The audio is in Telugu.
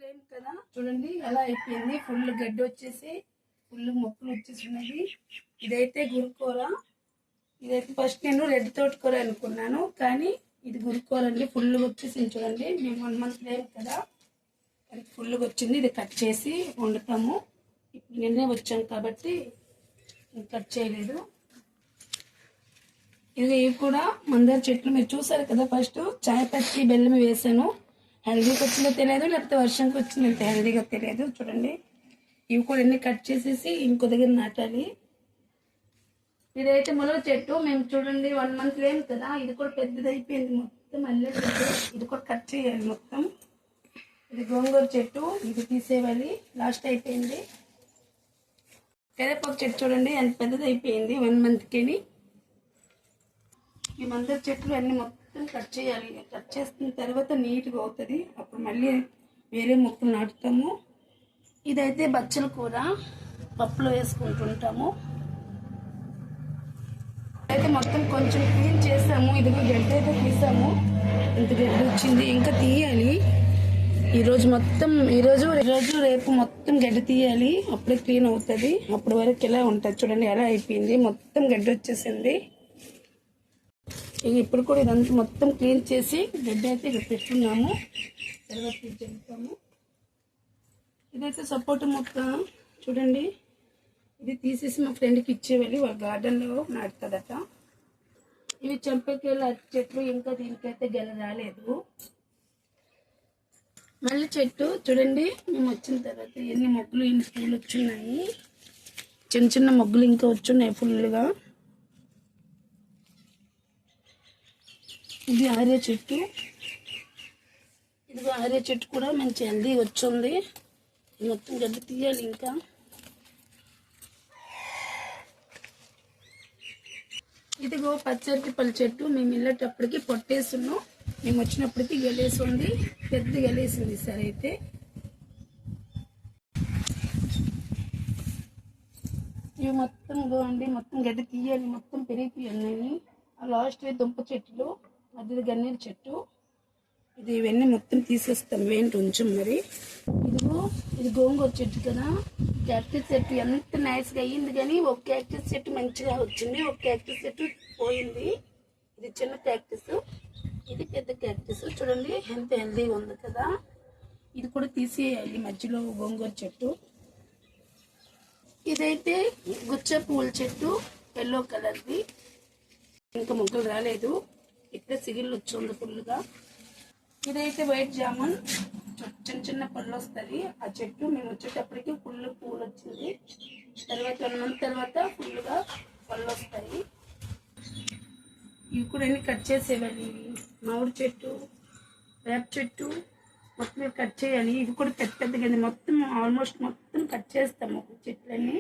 ఫ్లేమ్ కదా చూడండి ఎలా అయిపోయింది. ఫుల్ గడ్డి వచ్చేసి ఫుల్ మొక్కలు వచ్చేసినది. ఇదైతే గురుకూర. ఇదైతే ఫస్ట్ నేను రెడ్ తోటకూర అనుకున్నాను, కానీ ఇది గురుకూర అండి. ఫుల్ వచ్చేసింది చూడండి. మేము 1 month లేము కదా, అది ఫుల్గా వచ్చింది. ఇది కట్ చేసి వండుతాము. ఇప్పుడు నిన్నే వచ్చాం కాబట్టి కట్ చేయలేదు. ఇవి కూడా మందార చెట్లు మీరు చూసారు కదా. ఫస్ట్ చాయ్ పత్తి బెల్లం వేసాను. హెల్దీకి వచ్చిందో తెలియదు, లేకపోతే వర్షంకి వచ్చిందో హెల్దీగా తెలియదు. చూడండి ఇవి కూడా అన్ని కట్ చేసేసి ఇంకో దగ్గర నాటాలి. ఇదైతే మొలక చెట్టు. మేము చూడండి 1 month లేము కదా, ఇది కూడా పెద్దది అయిపోయింది మొత్తం. మళ్ళీ ఇది కూడా కట్ చేయాలి మొత్తం. ఇది గోంగూర చెట్టు, ఇది తీసేయాలి. లాస్ట్ అయిపోయింది. కరివేపాకు చెట్టు చూడండి ఎంత పెద్దది అయిపోయింది 1 monthకి. ఈ మందార చెట్లు అన్ని మొత్తం కట్ చేయాలి. కట్ చేసిన తర్వాత నీట్గా అవుతుంది. అప్పుడు మళ్ళీ వేరే మొక్కలు నాటుతాము. ఇదైతే బచ్చల కూర, పప్పులో వేసుకుంటుంటాము. అయితే మొత్తం కొంచెం క్లీన్ చేసాము. ఇదిగో గడ్డి అయితే తీసాము. ఇంత గడ్డి వచ్చింది, ఇంకా తీయాలి. ఈరోజు మొత్తం ఈరోజు రేపు మొత్తం గడ్డి తీయాలి. అప్పుడే క్లీన్ అవుతుంది. అప్పటి వరకు ఎలా ఉంటుంది చూడండి, ఎలా అయిపోయింది. మొత్తం గడ్డి వచ్చేసింది. ఇప్పుడు కూడా ఇదంతా మొత్తం క్లీన్ చేసి గడ్డి అయితే ఇక్కడ పెట్టుకున్నాము. తర్వాత చెప్తాము. ఇదైతే సపోటా మొక్క చూడండి. ఇది తీసేసి మా ఫ్రెండ్కి ఇచ్చేవాళ్ళు, వాళ్ళ గార్డెన్లో నాటుతుందట. ఇవి చెంపకాయల చెట్లు, ఇంకా దీనికైతే గెల రాలేదు. మళ్ళీ చెట్టు చూడండి. మేము వచ్చిన తర్వాత ఎన్ని మొగ్గలు, ఎన్ని పూలు వచ్చున్నాయి. చిన్న చిన్న మొగ్గలు ఇంకా వచ్చున్నాయి ఫుల్గా. ఇది ఆర్య చెట్టు. ఇదిగో ఆర్య చెట్టు కూడా మంచి హెల్దీ వచ్చింది. మొత్తం గడ్డి తీయాలి ఇంకా. ఇదిగో పచ్చరిపల్లి చెట్టు. మేము వెళ్ళేటప్పటికి పొట్టేస్తున్నాం, మేము వచ్చినప్పటికి గెలేసి ఉంది. పెద్ద గెలేసింది సార్. అయితే ఇవి మొత్తం అండి, మొత్తం గడ్డి తీయాలి. మొత్తం పెరిగిపోయి ఉన్నాయి. లాస్ట్ దుంప చెట్లు, అది గన్నేరు చెట్టు. ఇది ఇవన్నీ మొత్తం తీసేస్తాం ఏంటి ఉంచం. మరి ఇదిగో ఇది గోంగూర చెట్టు కదా. క్యాక్టస్ చెట్టు ఎంత నైస్గా అయ్యింది, కానీ ఒక క్యాక్టస్ చెట్టు మంచిగా వచ్చింది, ఒక క్యాక్టస్ చెట్టు పోయింది. ఇది చిన్న క్యాక్టస్, ఇది పెద్ద క్యాక్టస్. చూడండి ఎంత హెల్దీగా ఉంది కదా. ఇది కూడా తీసేయాలి. మధ్యలో గోంగూర చెట్టు. ఇదైతే గుచ్చ పూల చెట్టు, ఎల్లో కలర్ది. ఇంకా మొగ్గలు రాలేదు, ఇప్పుడే సిగిళ్ళు వచ్చింది ఫుల్గా. ఇదైతే వైట్ జామున్, చిన్న చిన్న పళ్ళు వస్తుంది ఆ చెట్టు. మేము వచ్చేటప్పటికి ఫుల్ పూలు వచ్చింది. తర్వాత 1 month తర్వాత ఫుల్గా పళ్ళు వస్తాయి. ఇవి కూడా అన్ని కట్ చేసేవాళ్ళు. మామిడి చెట్టు, వేప చెట్టు మొత్తం కట్ చేయాలి. ఇవి కూడా పెద్ద పెద్దగా మొత్తం ఆల్మోస్ట్ మొత్తం కట్ చేస్తాము చెట్లన్నీ.